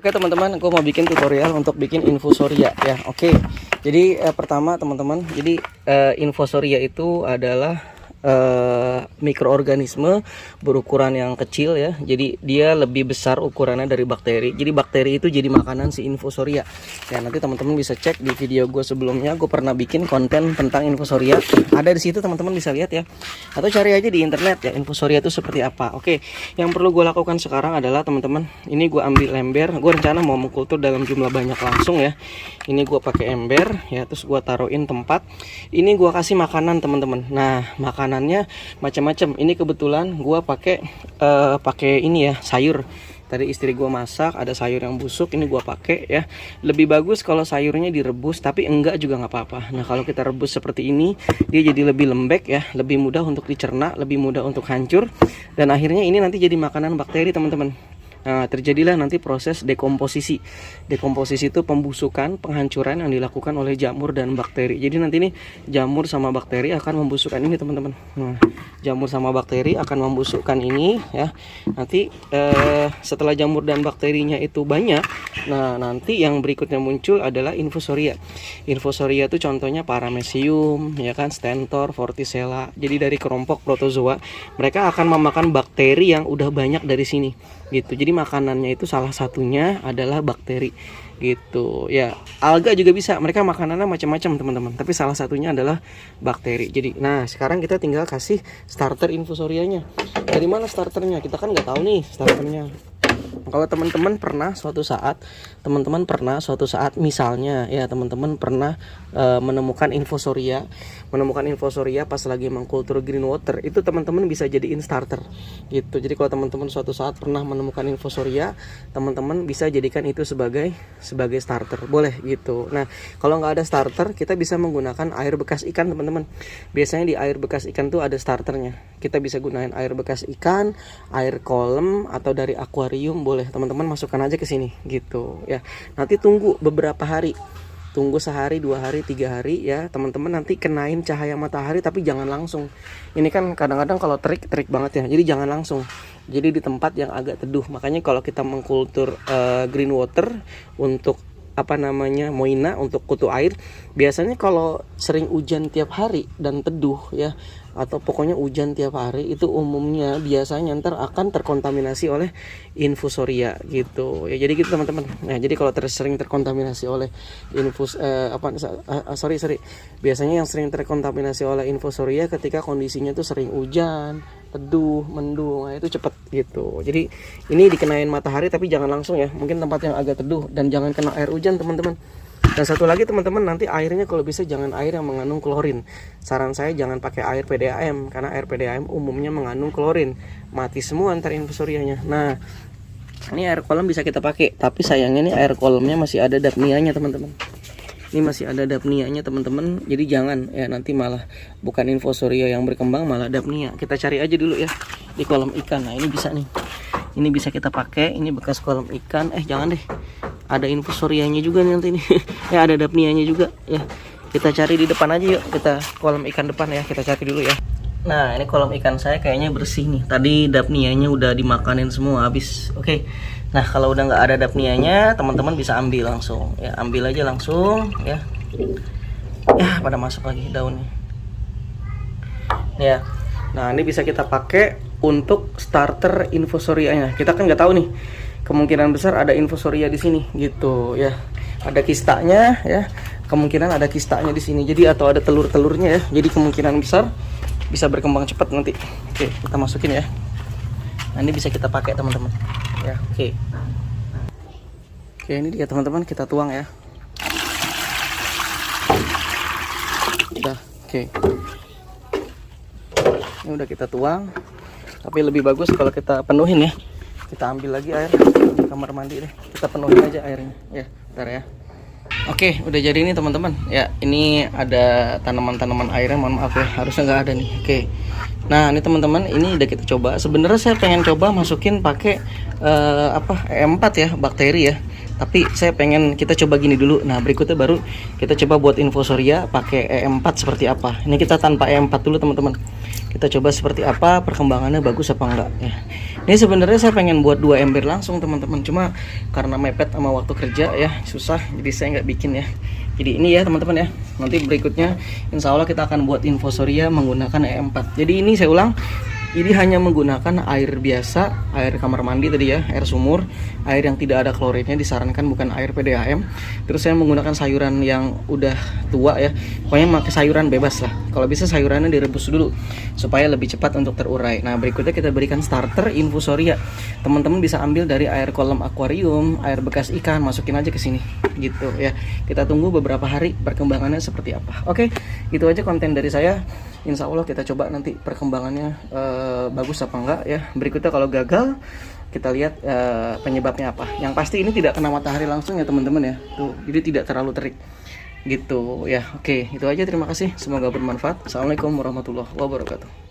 Oke teman-teman, aku mau bikin tutorial untuk bikin infusoria ya. Oke, jadi pertama teman-teman, jadi infusoria itu adalah mikroorganisme berukuran yang kecil ya. Jadi dia lebih besar ukurannya dari bakteri. Jadi bakteri itu jadi makanan si infusoria. Ya nanti teman-teman bisa cek di video gue sebelumnya. Gue pernah bikin konten tentang infusoria. Ada di situ teman-teman bisa lihat ya. Atau cari aja di internet ya infusoria itu seperti apa. Oke, yang perlu gue lakukan sekarang adalah teman-teman, ini gue ambil ember. Gue rencana mau mengkultur dalam jumlah banyak langsung ya. Ini gue pakai ember ya. Terus gue taruhin tempat. Ini gue kasih makanan teman-teman. Nah makanannya macam-macam. Ini kebetulan gua pakai ini ya, sayur. Tadi istri gua masak, ada sayur yang busuk, ini gua pakai ya. Lebih bagus kalau sayurnya direbus, tapi enggak juga nggak apa-apa. Nah kalau kita rebus seperti ini, dia jadi lebih lembek ya, lebih mudah untuk dicerna, lebih mudah untuk hancur, dan akhirnya ini nanti jadi makanan bakteri teman-teman. Nah, terjadilah nanti proses dekomposisi. Dekomposisi itu pembusukan, penghancuran yang dilakukan oleh jamur dan bakteri. Jadi nanti nih jamur sama bakteri akan membusukkan ini teman-teman. Nah, jamur sama bakteri akan membusukkan ini ya. Nanti setelah jamur dan bakterinya itu banyak, nah nanti yang berikutnya muncul adalah infusoria. Infusoria itu contohnya Paramecium, ya kan, Stentor, Vorticella. Jadi dari kelompok protozoa, mereka akan memakan bakteri yang udah banyak dari sini. Gitu. Jadi makanannya itu salah satunya adalah bakteri gitu ya. Alga juga bisa, mereka makanannya macam-macam teman-teman, tapi salah satunya adalah bakteri. Jadi nah sekarang kita tinggal kasih starter infusorianya. Dari mana starternya? Kita kan nggak tahu nih starternya. Kalau teman-teman pernah suatu saat misalnya ya teman-teman pernah menemukan infusoria pas lagi mengkultur green water, itu teman-teman bisa jadiin starter gitu. Jadi kalau teman-teman suatu saat pernah menemukan infusoria, teman-teman bisa jadikan itu sebagai starter, boleh gitu. Nah kalau nggak ada starter, kita bisa menggunakan air bekas ikan teman-teman. Biasanya di air bekas ikan tuh ada starternya. Kita bisa gunain air bekas ikan, air kolam, atau dari akuarium, boleh teman-teman masukkan aja ke sini gitu ya. Nanti tunggu beberapa hari, tunggu sehari, 2 hari, 3 hari ya teman-teman. Nanti kenain cahaya matahari, tapi jangan langsung. Ini kan kadang-kadang kalau terik banget ya, jadi jangan langsung. Jadi di tempat yang agak teduh. Makanya kalau kita mengkultur green water untuk moina, untuk kutu air, biasanya kalau sering hujan tiap hari dan teduh ya, atau pokoknya hujan tiap hari, itu umumnya biasanya ntar akan terkontaminasi oleh infusoria gitu ya. Jadi gitu teman-teman. Nah jadi kalau sering terkontaminasi oleh biasanya yang sering terkontaminasi oleh infusoria ketika kondisinya tuh sering hujan, teduh, mendung, nah itu cepet gitu. Jadi ini dikenain matahari tapi jangan langsung ya, mungkin tempat yang agak teduh, dan jangan kena air hujan teman-teman. Dan satu lagi teman-teman, nanti airnya kalau bisa jangan air yang mengandung klorin. Saran saya jangan pakai air PDAM, karena air PDAM umumnya mengandung klorin. Mati semua antar infusorianya. Nah ini air kolam bisa kita pakai, tapi sayangnya nih air kolamnya masih ada dapnianya teman-teman. Ini masih ada dapnianya teman-teman, jadi jangan ya, nanti malah bukan infusoria yang berkembang, malah dapnia. Kita cari aja dulu ya di kolam ikan. Nah ini bisa nih, ini bisa kita pakai. Ini bekas kolam ikan. Jangan deh, ada infusorianya juga nih nanti nih. Ya ada dapnianya juga ya. Kita cari di depan aja yuk, kita kolam ikan depan ya, kita cari dulu ya. Nah ini kolam ikan saya kayaknya bersih nih. Tadi dapnianya udah dimakanin semua habis. Oke. Nah kalau udah nggak ada dapnianya, teman-teman bisa ambil langsung ya, ambil aja langsung ya. Ya pada masuk lagi daunnya ya. Nah ini bisa kita pakai untuk starter infusorianya. Kita kan nggak tahu nih, kemungkinan besar ada infusoria di sini gitu ya. Ada kistanya ya, kemungkinan ada kistanya di sini. Jadi atau ada telur-telurnya ya. Jadi kemungkinan besar bisa berkembang cepat nanti. Oke, kita masukin ya. Nah ini bisa kita pakai teman-teman ya. Oke, ini dia teman-teman, kita tuang ya. Udah, oke. Ini udah kita tuang, tapi lebih bagus kalau kita penuhin ya. Kita ambil lagi air di kamar mandi deh, kita penuhin aja airnya ya. Bentar ya. Oke, udah jadi ini teman-teman ya. Ini ada tanaman-tanaman airnya, mohon maaf ya, harusnya nggak ada nih. Oke, nah ini teman-teman, ini udah kita coba. Sebenarnya saya pengen coba masukin pakai E4 ya, bakteri ya. Tapi saya pengen kita coba gini dulu. Nah, berikutnya baru kita coba buat infusoria pakai EM4 seperti apa. Ini kita tanpa EM4 dulu teman-teman. Kita coba seperti apa, perkembangannya bagus apa enggak ya. Ini sebenarnya saya pengen buat 2 ember langsung teman-teman, cuma karena mepet sama waktu kerja ya susah, jadi saya nggak bikin ya. Jadi ini ya teman-teman ya. Nanti berikutnya insya Allah kita akan buat infusoria menggunakan EM4. Jadi ini saya ulang, ini hanya menggunakan air biasa, air kamar mandi tadi ya, air sumur, air yang tidak ada klorinnya disarankan, bukan air PDAM. Terus saya menggunakan sayuran yang udah tua ya, pokoknya pakai sayuran bebas lah. Kalau bisa sayurannya direbus dulu supaya lebih cepat untuk terurai. Nah berikutnya kita berikan starter infusoria. Teman-teman bisa ambil dari air kolam akuarium, air bekas ikan, masukin aja ke sini gitu ya. Kita tunggu beberapa hari perkembangannya seperti apa. Oke, itu aja konten dari saya. Insya Allah kita coba nanti perkembangannya bagus apa enggak ya. Berikutnya kalau gagal kita lihat penyebabnya apa. Yang pasti ini tidak kena matahari langsung ya teman-teman ya. Tuh, jadi tidak terlalu terik gitu ya. Oke, itu aja, terima kasih, semoga bermanfaat. Assalamualaikum warahmatullahi wabarakatuh.